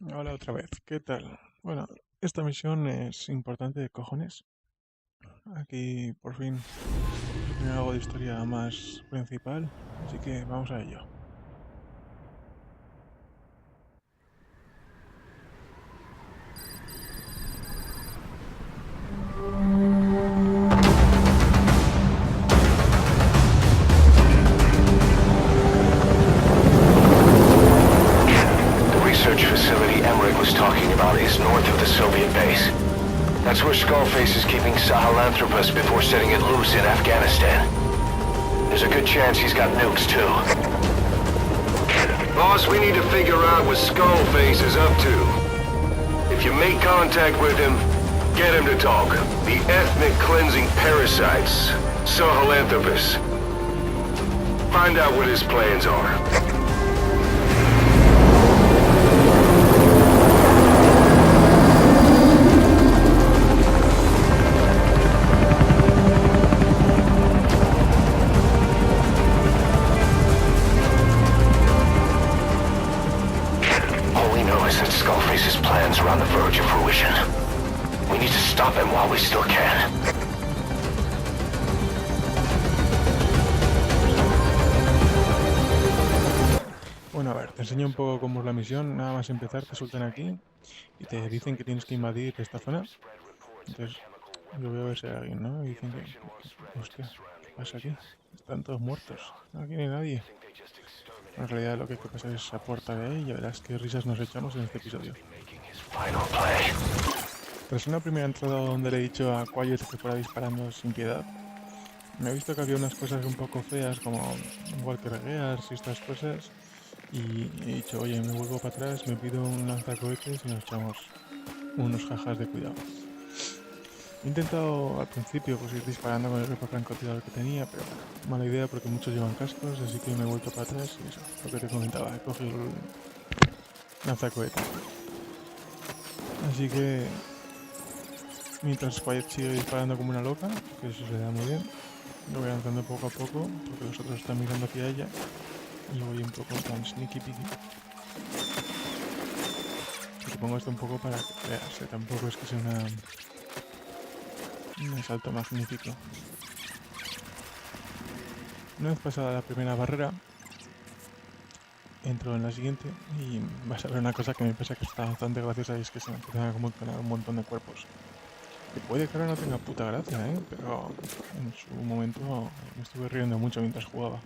Hola otra vez, ¿qué tal? Bueno, esta misión es importante de cojones. Aquí por fin tiene algo de historia más principal, así que vamos a ello. The research facility Emmerich was talking about is north of the Soviet base. That's where Skullface is keeping Sahelanthropus before setting it loose in Afghanistan. There's a good chance he's got nukes, too. Boss, we need to figure out what Skullface is up to. If you make contact with him, get him to talk. The ethnic cleansing parasites, Sahelanthropus. Find out what his plans are. All we know is that Skullface's plans are on the verge of fruition. We need to stop him while we still can. Bueno, a ver, te enseño un poco cómo es la misión. Nada más empezar, te sueltan aquí y te dicen que tienes que invadir esta zona. Entonces, yo voy a ver si hay alguien, ¿no? Y dicen hostia, ¿qué pasa aquí? Están todos muertos, no aquí no hay nadie. En realidad lo que hay que pasar es esa puerta de ahí y ya verás qué risas nos echamos en este episodio. Final play. Tras una primera entrada donde le he dicho a Quiet que fuera disparando sin piedad, me he visto que había unas cosas un poco feas como Walker Gears y estas cosas y he dicho, oye, me vuelvo para atrás, me pido un lanzacohetes y nos echamos unos jajas de cuidado. He intentado al principio pues ir disparando con el rifle francotirador que tenía, pero mala idea porque muchos llevan cascos, así que me he vuelto para atrás y eso, lo que te comentaba, he cogido el lanzacohetes. Así que mientras Quiet sigue disparando como una loca, que eso se da muy bien, lo voy lanzando poco a poco porque los otros están mirando hacia ella y voy un poco tan sneaky peaky. Y te pongo esto un poco para que veas, tampoco es que sea un salto magnífico. Una vez pasada la primera barrera, entro en la siguiente y vas a ver una cosa que me pasa que está bastante graciosa y es que se me empiezan a amontonar un montón de cuerpos. Que puede que ahora no tenga puta gracia, pero en su momento me estuve riendo mucho mientras jugaba.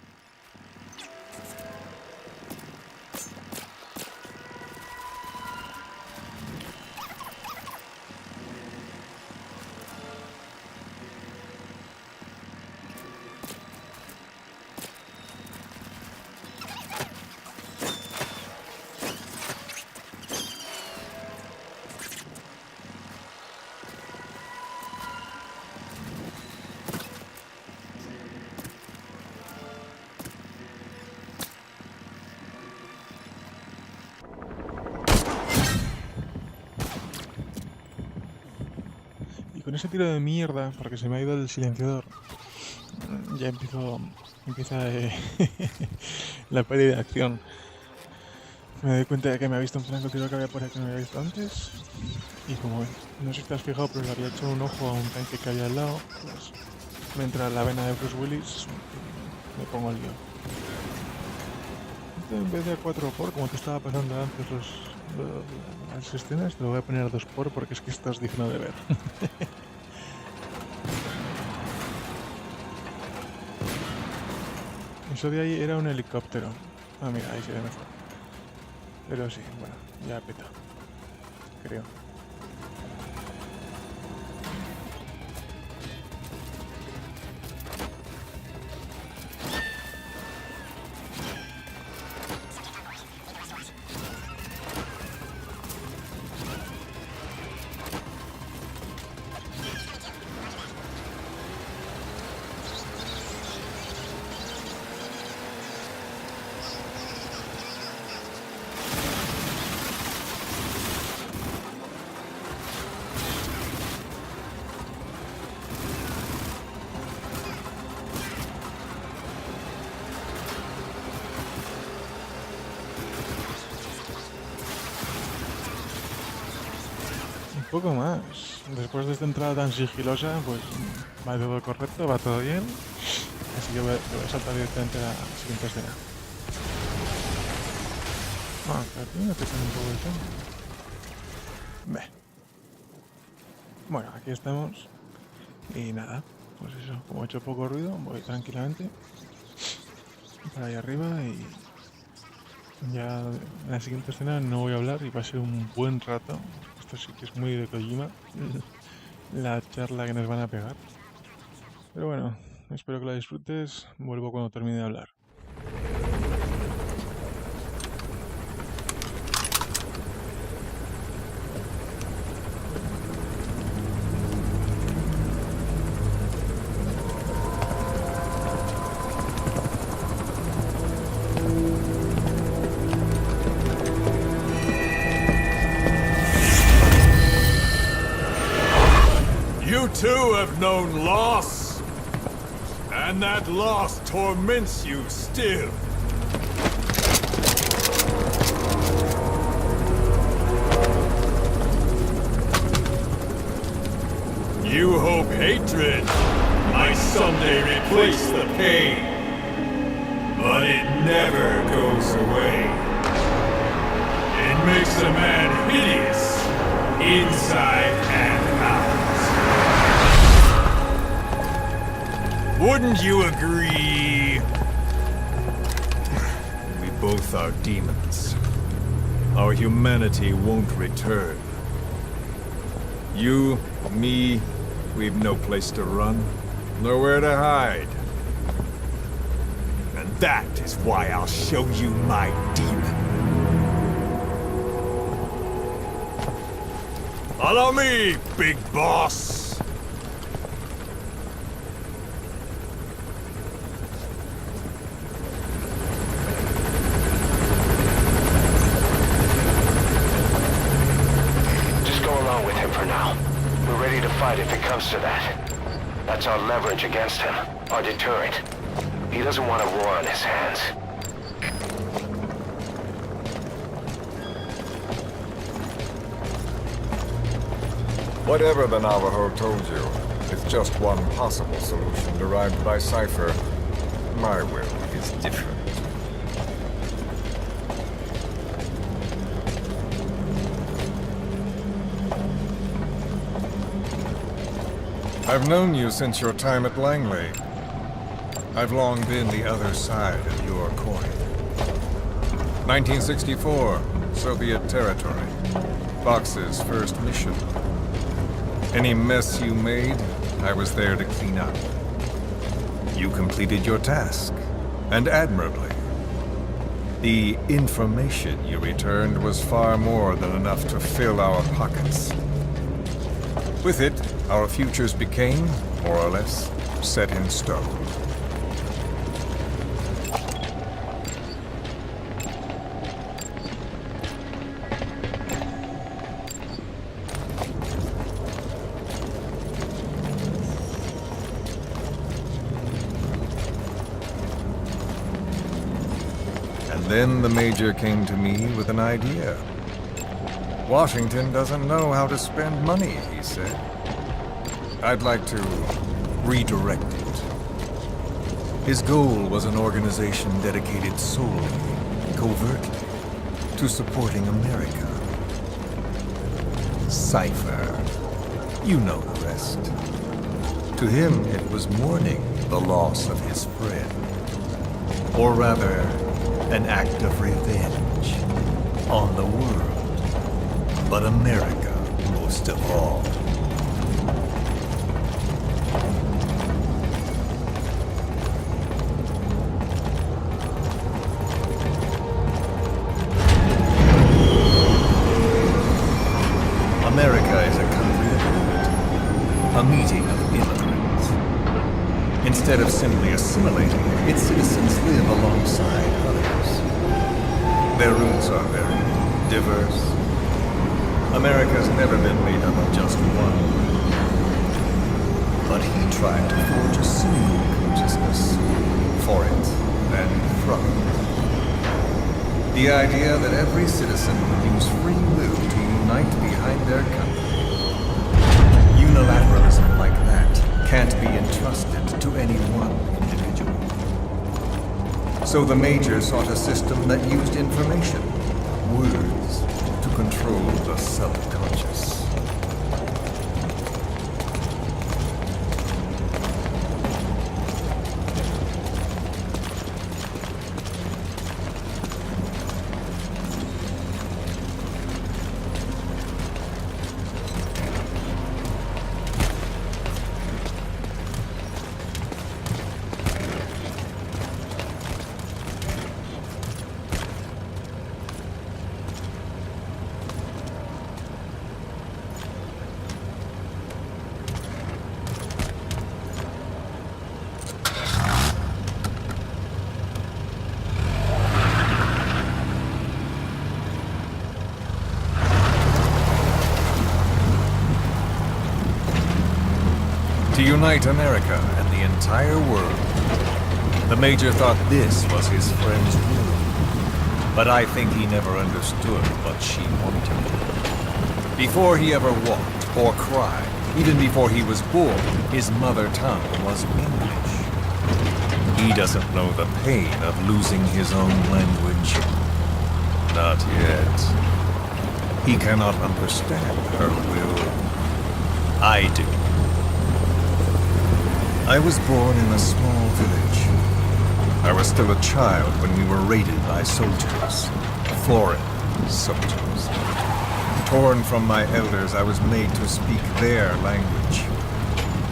Y con ese tiro de mierda, porque se me ha ido el silenciador, ya empieza la peli de acción. Me doy cuenta de que me ha visto un francotirador que había por ahí que no me había visto antes. Y como no sé si te has fijado, pero le había hecho un ojo a un tanque que había al lado, pues me entra la vena de Bruce Willis y me pongo al lío. En vez de a 4x, como te estaba pasando antes las escenas, te lo voy a poner a 2x porque es que estás digno de ver. Eso de ahí era un helicóptero. Ah, mira, ahí se ve mejor. Pero sí, bueno, ya peta. Creo. Poco más. Después de esta entrada tan sigilosa, pues va todo correcto, va todo bien. Así que voy a saltar directamente a la siguiente escena. Ah, que aquí me tocan un poco de tiempo. Beh. Bueno, aquí estamos. Y nada, pues eso, como he hecho poco ruido, voy tranquilamente para ahí arriba y ya en la siguiente escena no voy a hablar y va a ser un buen rato. Esto sí que es muy de Kojima, la charla que nos van a pegar. Pero bueno, espero que la disfrutes. Vuelvo cuando termine de hablar. You too have known loss, and that loss torments you still. You hope hatred might someday replace the pain, but it never goes away. It makes a man hideous, inside and out. Wouldn't you agree? We both are demons. Our humanity won't return. You, me, we've no place to run, nowhere to hide. And that is why I'll show you my demon. Follow me, big boss! If it comes to that. That's our leverage against him, our deterrent. He doesn't want a war on his hands. Whatever the Navajo told you, it's just one possible solution derived by Cypher. My will is different. I've known you since your time at Langley. I've long been the other side of your coin. 1964, Soviet territory. Fox's first mission. Any mess you made, I was there to clean up. You completed your task, and admirably. The information you returned was far more than enough to fill our pockets. With it, our futures became, more or less, set in stone. And then the Major came to me with an idea. Washington doesn't know how to spend money, he said. I'd like to redirect it. His goal was an organization dedicated solely, covertly, to supporting America. Cypher. You know the rest. To him, it was mourning the loss of his friend. Or rather, an act of revenge on the world. But America most of all. America is a country of unity, a meeting of immigrants. Instead of simply assimilating, its citizens live alongside others. Their roots are very diverse. America's never been made up of just one. But he tried to forge a single consciousness for it and from it. The idea that every citizen would use free will to unite behind their country. So the Major sought a system that used information, words, to control the subconscious. To unite America and the entire world. The Major thought this was his friend's will. But I think he never understood what she wanted. Before he ever walked or cried, even before he was born, his mother tongue was English. He doesn't know the pain of losing his own language. Not yet. He cannot understand her will. I do. I was born in a small village. I was still a child when we were raided by soldiers. Foreign soldiers. Torn from my elders, I was made to speak their language.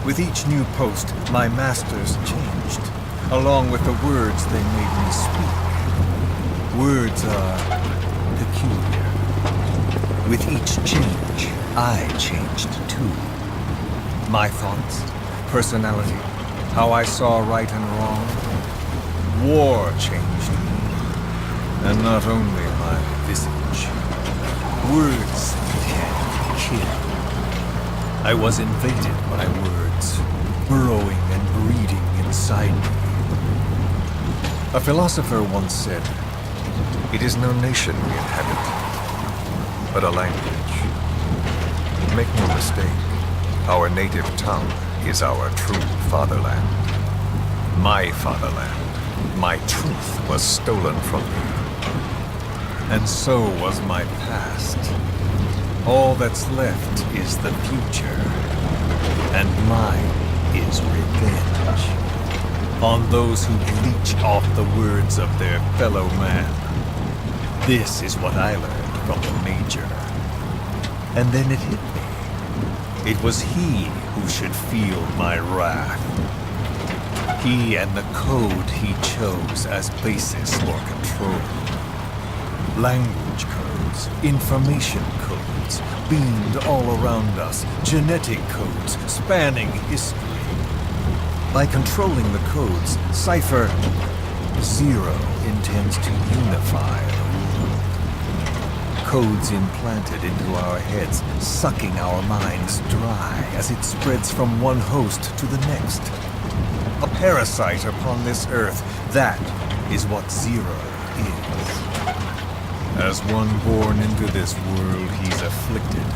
With each new post, my masters changed, along with the words they made me speak. Words are peculiar. With each change, I changed too. My thoughts, personality, how I saw right and wrong. War changed me, and not only my visage. Words can kill. I was invaded by words, burrowing and breeding inside me. A philosopher once said, "It is no nation we inhabit, but a language." Make no mistake, our native tongue is our true fatherland. My fatherland. My truth was stolen from me. And so was my past. All that's left is the future. And mine is revenge. On those who leech off the words of their fellow man. This is what I learned from the Major. And then it hit me. It was he who should feel my wrath. He and the code he chose as basis for control. Language codes, information codes, beamed all around us, genetic codes spanning history. By controlling the codes, Cypher Zero intends to unify the world. Codes implanted into our heads, sucking our minds dry as it spreads from one host to the next. A parasite upon this earth, that is what Zero is. As one born into this world, he's afflicted.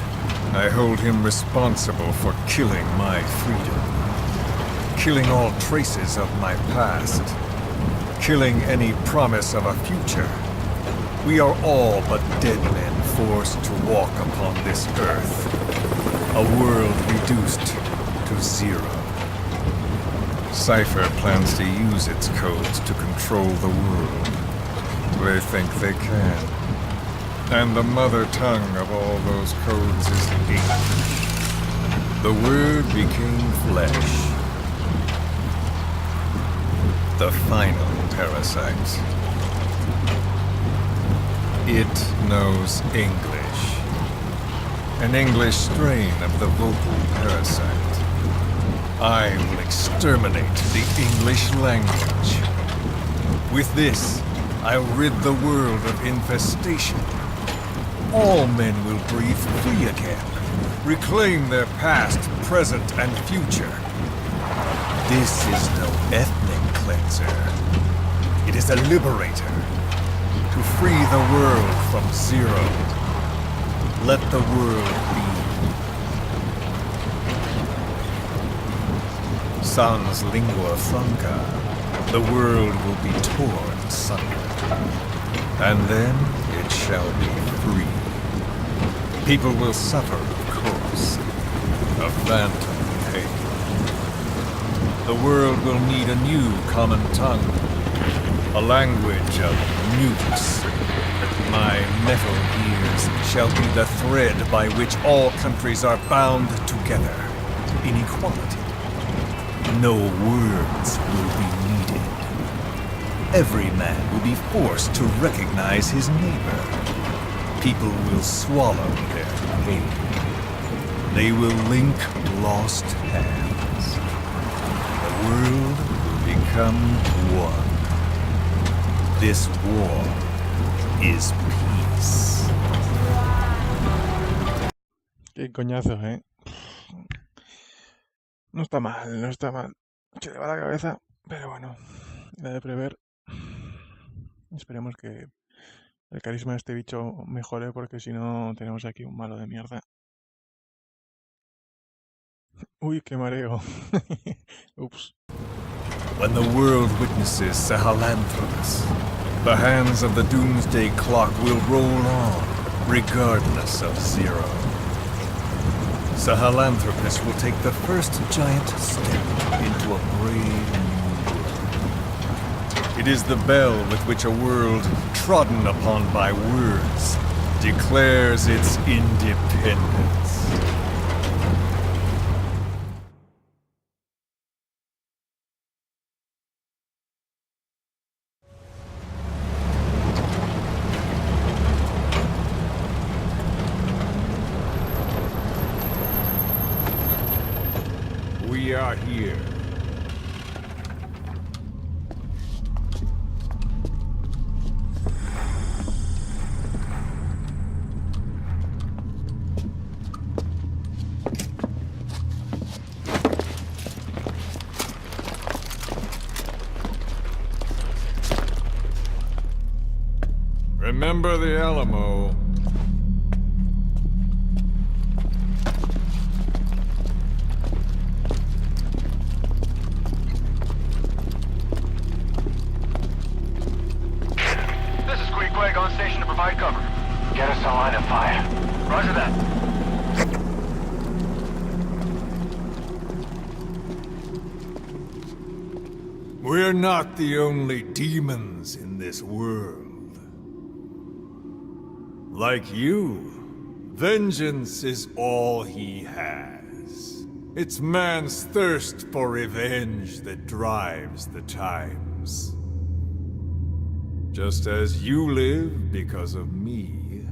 I hold him responsible for killing my freedom. Killing all traces of my past. Killing any promise of a future. We are all but dead men forced to walk upon this earth. A world reduced to zero. Cypher plans to use its codes to control the world. They think they can. And the mother tongue of all those codes is hate. The word became flesh. The final parasite. It knows English. An English strain of the vocal parasite. I will exterminate the English language. With this, I'll rid the world of infestation. All men will breathe free again, reclaim their past, present, and future. This is no ethnic cleanser. It is a liberator. To free the world from zero. Let the world be. Sans lingua franca, the world will be torn asunder. And then it shall be free. People will suffer, of course. A phantom pain. The world will need a new common tongue. A language of mutes. My metal ears shall be the thread by which all countries are bound together in equality. No words will be needed. Every man will be forced to recognize his neighbor. People will swallow their pain. They will link lost hands. The world will become one. This war is peace. Qué coñazo, ¿eh? No está mal, no está mal. Se le va la cabeza, pero bueno, era de prever. Esperemos que el carisma de este bicho mejore, porque si no tenemos aquí un malo de mierda. Uy, qué mareo. Ups. When the world witnesses Sahelanthropus, the hands of the doomsday clock will roll on, regardless of zero. Sahelanthropus will take the first giant step into a brave new world. It is the bell with which a world trodden upon by words declares its independence. We are here. Remember the Alamo. On station to provide cover. Get us a line of fire. Roger that. We're not the only demons in this world. Like you, vengeance is all he has. It's man's thirst for revenge that drives the times. Just as you live because of me,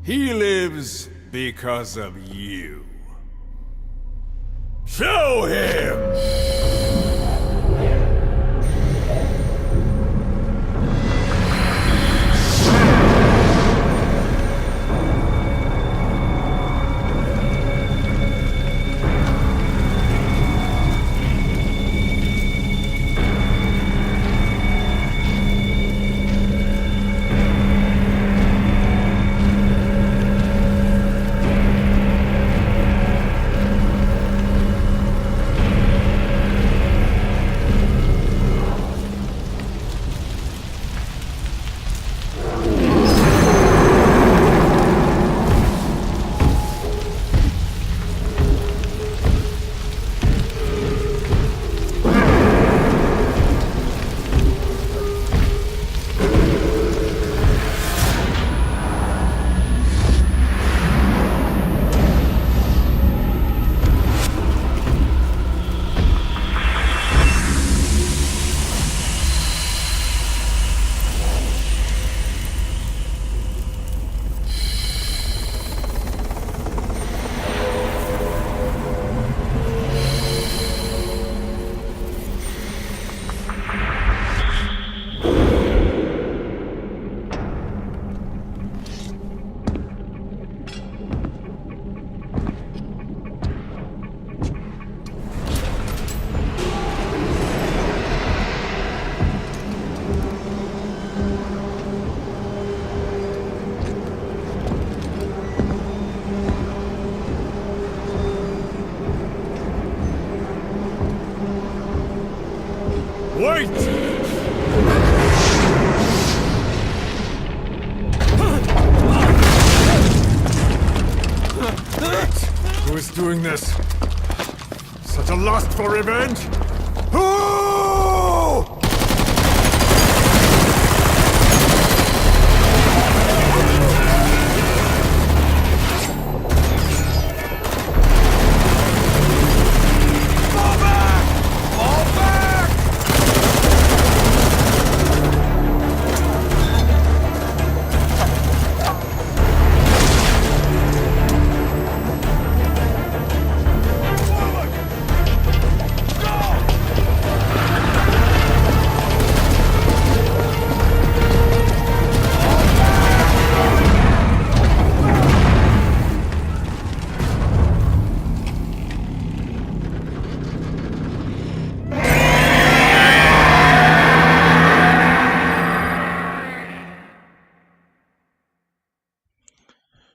he lives because of you. Show him! Who is doing this? Such a lust for revenge? Who?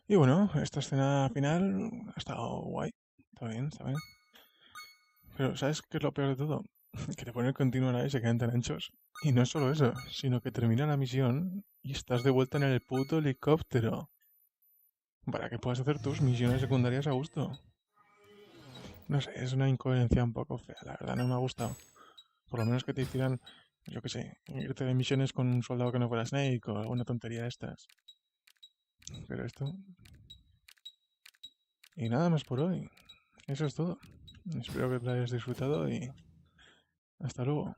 Y bueno, esta escena final ha estado guay. Está bien, está bien. Pero ¿sabes qué es lo peor de todo? Que te pone el continuo ahí y se quedan tan anchos. Y no es solo eso, sino que termina la misión y estás de vuelta en el puto helicóptero. Para que puedas hacer tus misiones secundarias a gusto. No sé, es una incoherencia un poco fea, la verdad, no me ha gustado. Por lo menos que te hicieran, yo qué sé, irte de misiones con un soldado que no fuera Snake o alguna tontería de estas. Pero esto... Y nada más por hoy. Eso es todo. Espero que te lo hayas disfrutado y hasta luego.